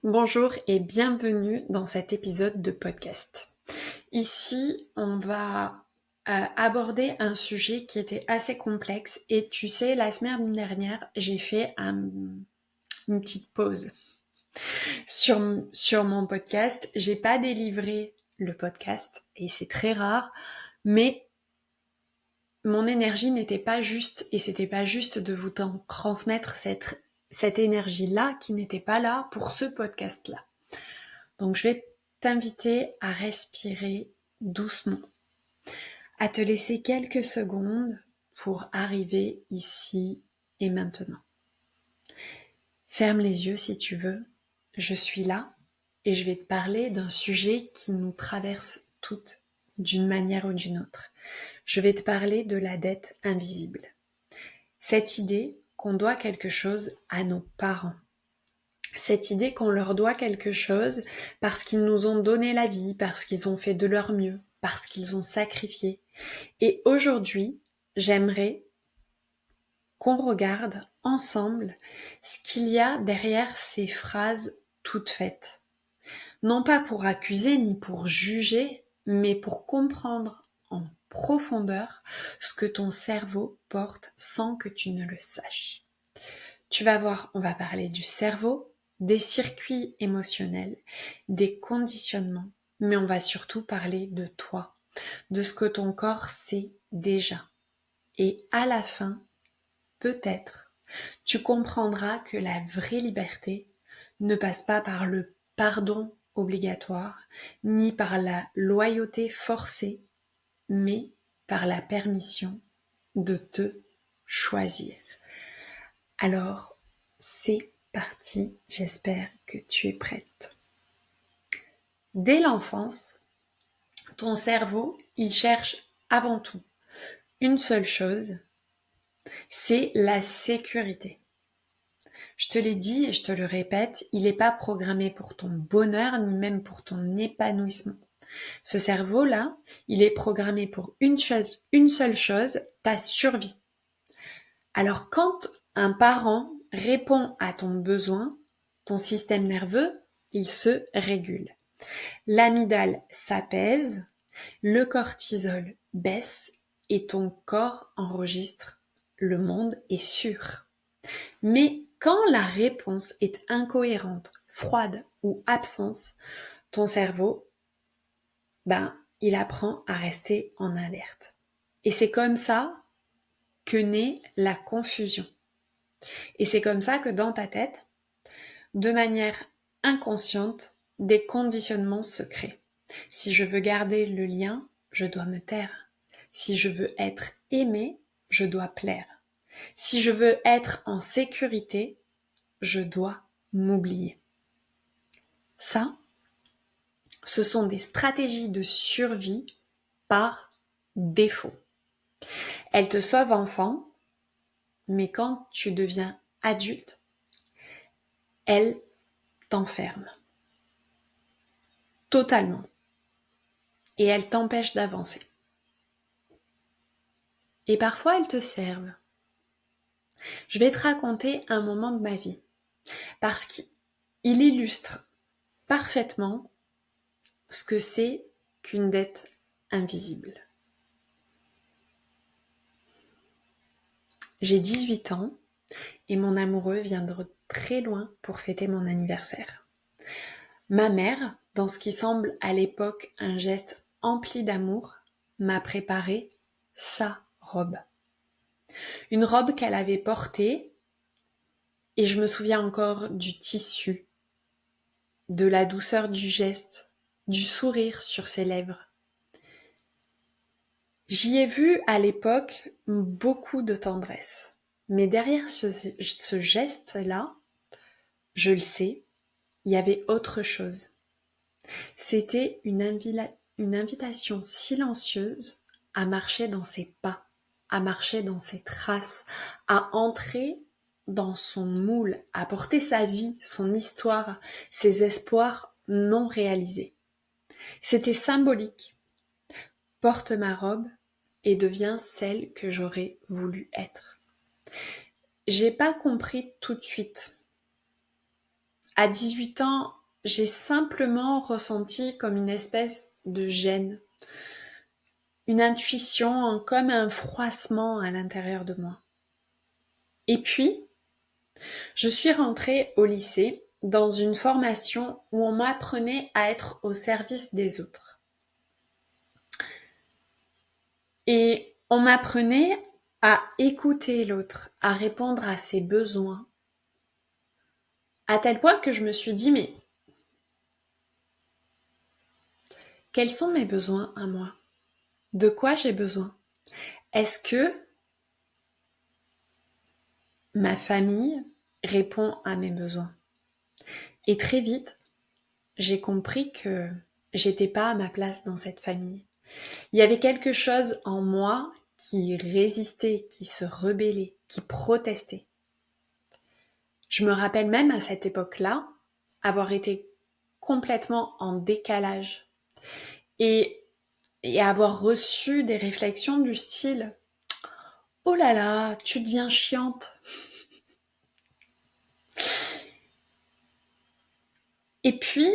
Bonjour et bienvenue dans cet épisode de podcast. Ici, on va aborder un sujet qui était assez complexe et tu sais, la semaine dernière, j'ai fait une petite pause sur mon podcast. J'ai pas délivré le podcast et c'est très rare, mais mon énergie n'était pas juste et c'était pas juste de vous transmettre cette énergie-là qui n'était pas là pour ce podcast-là. Donc je vais t'inviter à respirer doucement, à te laisser quelques secondes pour arriver ici et maintenant. Ferme les yeux si tu veux, je suis là et je vais te parler d'un sujet qui nous traverse toutes d'une manière ou d'une autre. Je vais te parler de la dette invisible. Cette idée qu'on doit quelque chose à nos parents. Cette idée qu'on leur doit quelque chose parce qu'ils nous ont donné la vie, parce qu'ils ont fait de leur mieux, parce qu'ils ont sacrifié. Et aujourd'hui, j'aimerais qu'on regarde ensemble ce qu'il y a derrière ces phrases toutes faites. Non pas pour accuser ni pour juger, mais pour comprendre en profondeur ce que ton cerveau porte sans que tu ne le saches. Tu vas voir, on va parler du cerveau, des circuits émotionnels, des conditionnements, mais on va surtout parler de toi, de ce que ton corps sait déjà. Et à la fin, peut-être, tu comprendras que la vraie liberté ne passe pas par le pardon obligatoire, ni par la loyauté forcée, mais par la permission de te choisir. Alors, c'est parti, j'espère que tu es prête. Dès l'enfance, ton cerveau, il cherche avant tout une seule chose, c'est la sécurité. Je te l'ai dit et je te le répète, il n'est pas programmé pour ton bonheur ni même pour ton épanouissement. Ce cerveau-là, il est programmé pour une seule chose, ta survie. Alors quand un parent répond à ton besoin, ton système nerveux, il se régule. L'amygdale s'apaise, le cortisol baisse et ton corps enregistre le monde est sûr. Mais quand la réponse est incohérente, froide ou absente, ton cerveau, il apprend à rester en alerte. Et c'est comme ça que naît la confusion. Et c'est comme ça que dans ta tête, de manière inconsciente, des conditionnements se créent. Si je veux garder le lien, je dois me taire. Si je veux être aimé, je dois plaire. Si je veux être en sécurité, je dois m'oublier. Ça, ce sont des stratégies de survie par défaut. Elles te sauvent enfant, mais quand tu deviens adulte, elles t'enferment totalement et elles t'empêchent d'avancer. Et parfois, elles te servent. Je vais te raconter un moment de ma vie parce qu'il illustre parfaitement ce que c'est qu'une dette invisible. J'ai 18 ans et mon amoureux vient de très loin pour fêter mon anniversaire. Ma mère, dans ce qui semble à l'époque un geste empli d'amour, m'a préparé sa robe. Une robe qu'elle avait portée et je me souviens encore du tissu, de la douceur du geste, du sourire sur ses lèvres. J'y ai vu à l'époque beaucoup de tendresse. Mais derrière ce geste-là, je le sais, il y avait autre chose. C'était une invitation silencieuse à marcher dans ses pas, à marcher dans ses traces, à entrer dans son moule, à porter sa vie, son histoire, ses espoirs non réalisés. C'était symbolique. Porte ma robe et deviens celle que j'aurais voulu être. J'ai pas compris tout de suite. À 18 ans, j'ai simplement ressenti comme une espèce de gêne, une intuition, comme un froissement à l'intérieur de moi. Et puis, je suis rentrée au lycée dans une formation où on m'apprenait à être au service des autres. Et on m'apprenait à écouter l'autre, à répondre à ses besoins, à tel point que je me suis dit, mais quels sont mes besoins à moi? De quoi j'ai besoin? Est-ce que ma famille répond à mes besoins? Et très vite, j'ai compris que j'étais pas à ma place dans cette famille. Il y avait quelque chose en moi qui résistait, qui se rebellait, qui protestait. Je me rappelle même à cette époque-là avoir été complètement en décalage et, et avoir reçu des réflexions du style « Oh là là, tu deviens chiante !» Et puis,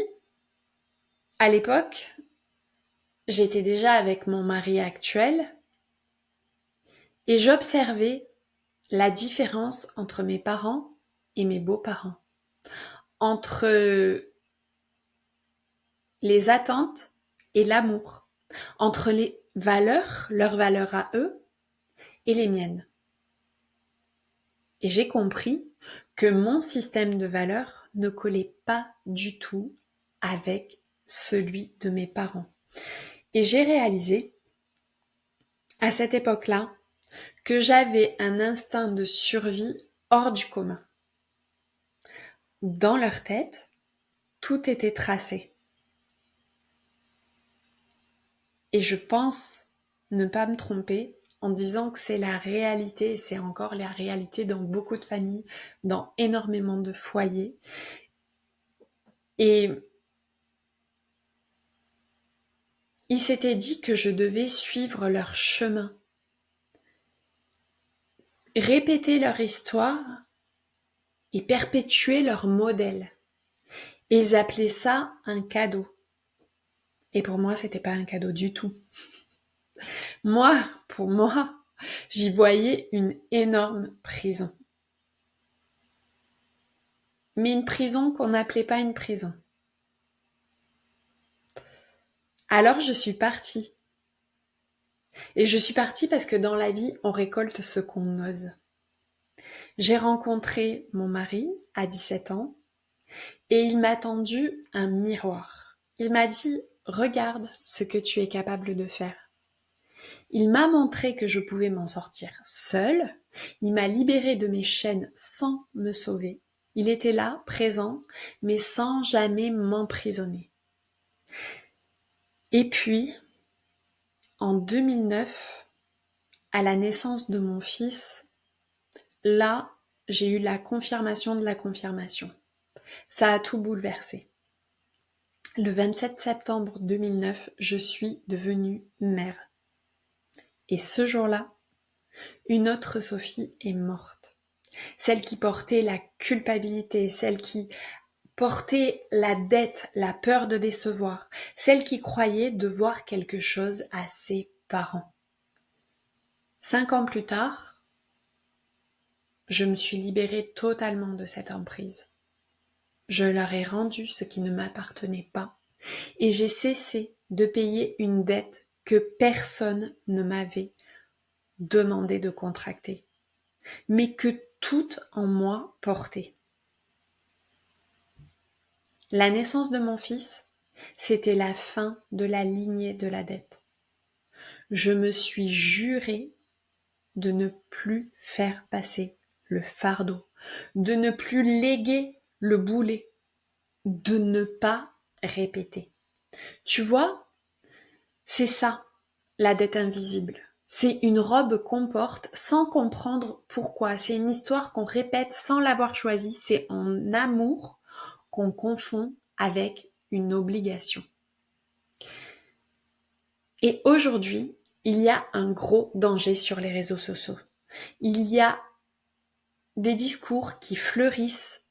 à l'époque, j'étais déjà avec mon mari actuel et j'observais la différence entre mes parents et mes beaux-parents, entre les attentes et l'amour, entre les valeurs, leurs valeurs à eux et les miennes. Et j'ai compris que mon système de valeurs ne collait pas du tout avec celui de mes parents. Et j'ai réalisé à cette époque-là que j'avais un instinct de survie hors du commun. Dans leur tête, tout était tracé. Et je pense ne pas me tromper en disant que c'est la réalité, et c'est encore la réalité dans beaucoup de familles, dans énormément de foyers. Et ils s'étaient dit que je devais suivre leur chemin, répéter leur histoire et perpétuer leur modèle. Et ils appelaient ça un cadeau. Et pour moi, c'était pas un cadeau du tout. Pour moi, j'y voyais une énorme prison. Mais une prison qu'on n'appelait pas une prison. Alors je suis partie. Et je suis partie parce que dans la vie, on récolte ce qu'on ose. J'ai rencontré mon mari à 17 ans et il m'a tendu un miroir. Il m'a dit « Regarde ce que tu es capable de faire ». Il m'a montré que je pouvais m'en sortir seule. Il m'a libérée de mes chaînes sans me sauver. Il était là, présent, mais sans jamais m'emprisonner. Et puis, en 2009, à la naissance de mon fils, là, j'ai eu la confirmation de la confirmation. Ça a tout bouleversé. Le 27 septembre 2009, je suis devenue mère. Et ce jour-là, une autre Sophie est morte. Celle qui portait la culpabilité, celle qui portait la dette, la peur de décevoir, celle qui croyait devoir quelque chose à ses parents. 5 ans plus tard, je me suis libérée totalement de cette emprise. Je leur ai rendu ce qui ne m'appartenait pas et j'ai cessé de payer une dette que personne ne m'avait demandé de contracter, mais que tout en moi portait. La naissance de mon fils, c'était la fin de la lignée de la dette. Je me suis juré de ne plus faire passer le fardeau, de ne plus léguer le boulet, de ne pas répéter. Tu vois, c'est ça, la dette invisible. C'est une robe qu'on porte sans comprendre pourquoi. C'est une histoire qu'on répète sans l'avoir choisie. C'est en amour qu'on confond avec une obligation. Et aujourd'hui, il y a un gros danger sur les réseaux sociaux. Il y a des discours qui fleurissent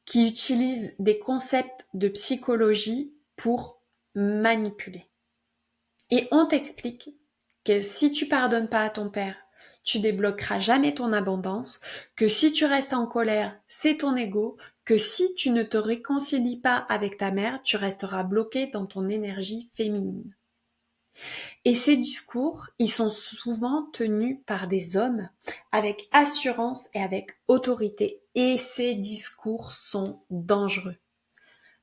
qui utilisent des concepts de psychologie pour manipuler. Et on t'explique que si tu pardonnes pas à ton père, tu débloqueras jamais ton abondance, que si tu restes en colère, c'est ton ego, que si tu ne te réconcilies pas avec ta mère, tu resteras bloqué dans ton énergie féminine. Et ces discours, ils sont souvent tenus par des hommes avec assurance et avec autorité. Et ces discours sont dangereux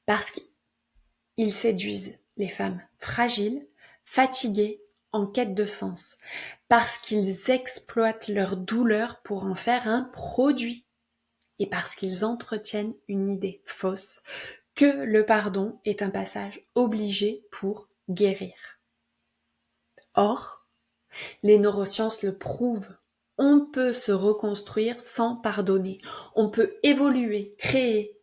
parce qu'ils séduisent les femmes fragiles, fatiguées, en quête de sens, parce qu'ils exploitent leur douleur pour en faire un produit et parce qu'ils entretiennent une idée fausse que le pardon est un passage obligé pour guérir. Or, les neurosciences le prouvent. On peut se reconstruire sans pardonner. On peut évoluer, créer,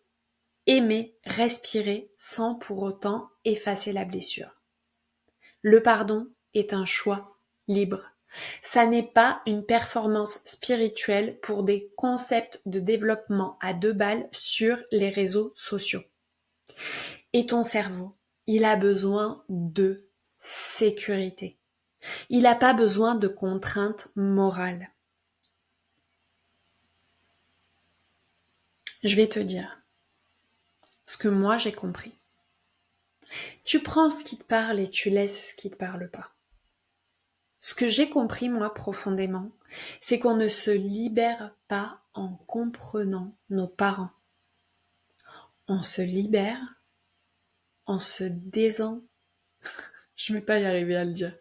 aimer, respirer sans pour autant effacer la blessure. Le pardon est un choix libre. Ça n'est pas une performance spirituelle pour des concepts de développement à 2 balles sur les réseaux sociaux. Et ton cerveau, il a besoin de sécurité. Il n'a pas besoin de contraintes morales. Je vais te dire ce que moi j'ai compris. Tu prends ce qui te parle et tu laisses ce qui te parle pas. Ce que j'ai compris moi profondément, c'est qu'on ne se libère pas en comprenant nos parents. On se libère en se je vais pas y arriver à le dire,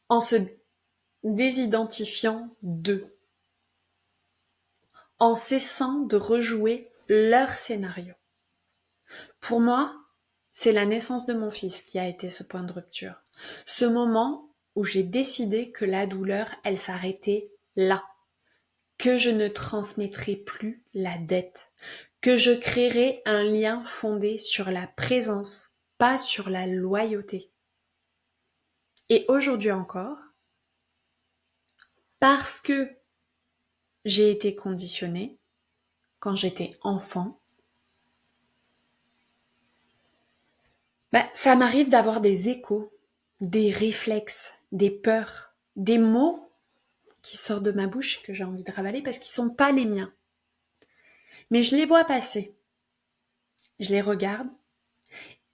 en se désidentifiant d'eux, en cessant de rejouer leur scénario. Pour moi, c'est la naissance de mon fils qui a été ce point de rupture. Ce moment où j'ai décidé que la douleur, elle s'arrêtait là. Que je ne transmettrai plus la dette. Que je créerai un lien fondé sur la présence, pas sur la loyauté. Et aujourd'hui encore, parce que j'ai été conditionnée quand j'étais enfant, ça m'arrive d'avoir des échos, des réflexes, des peurs, des mots qui sortent de ma bouche que j'ai envie de ravaler parce qu'ils sont pas les miens. Mais je les vois passer. Je les regarde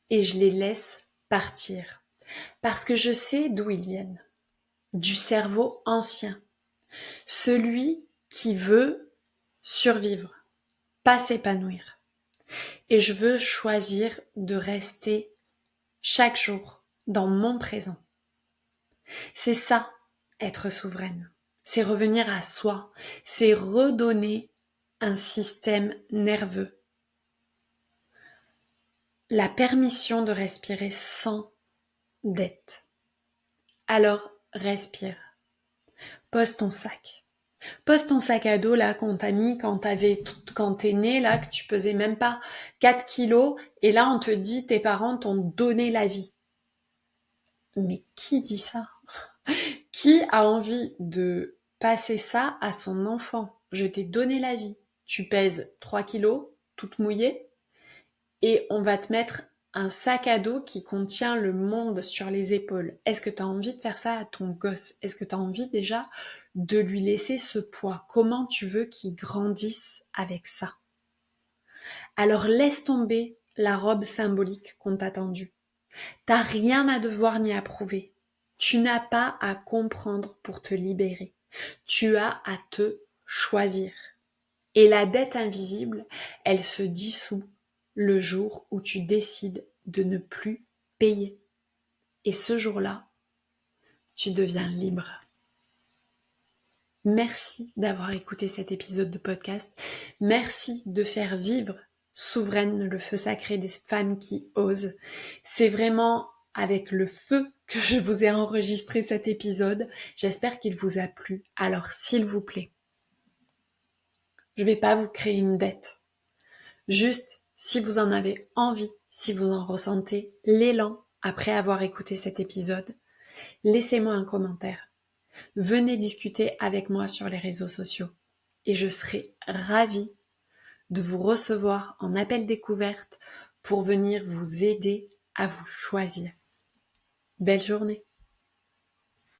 et je les laisse partir. Parce que je sais d'où ils viennent. Du cerveau ancien. Celui qui veut survivre, pas s'épanouir. Et je veux choisir de rester chaque jour dans mon présent. C'est ça, être souveraine. C'est revenir à soi. C'est redonner un système nerveux. La permission de respirer sans dette. Alors, respire. Pose ton sac. Pose ton sac à dos là qu'on t'a mis quand t'es né là, que tu pesais même pas 4 kilos et là on te dit tes parents t'ont donné la vie. Mais qui dit ça? Qui a envie de passer ça à son enfant? Je t'ai donné la vie. Tu pèses 3 kilos, toute mouillée, et on va te mettre un sac à dos qui contient le monde sur les épaules. Est-ce que tu as envie de faire ça à ton gosse? Est-ce que tu as envie déjà de lui laisser ce poids? Comment tu veux qu'il grandisse avec ça? Alors laisse tomber la robe symbolique qu'on t'a tendue. T'as rien à devoir ni à prouver. Tu n'as pas à comprendre pour te libérer. Tu as à te choisir. Et la dette invisible, elle se dissout le jour où tu décides de ne plus payer. Et ce jour-là, tu deviens libre. Merci d'avoir écouté cet épisode de podcast. Merci de faire vivre Souveraine, le feu sacré des femmes qui osent. C'est vraiment avec le feu que je vous ai enregistré cet épisode. J'espère qu'il vous a plu. Alors s'il vous plaît, je vais pas vous créer une dette. Juste, si vous en avez envie, si vous en ressentez l'élan après avoir écouté cet épisode, laissez-moi un commentaire. Venez discuter avec moi sur les réseaux sociaux et je serai ravie de vous recevoir en appel découverte pour venir vous aider à vous choisir. Belle journée!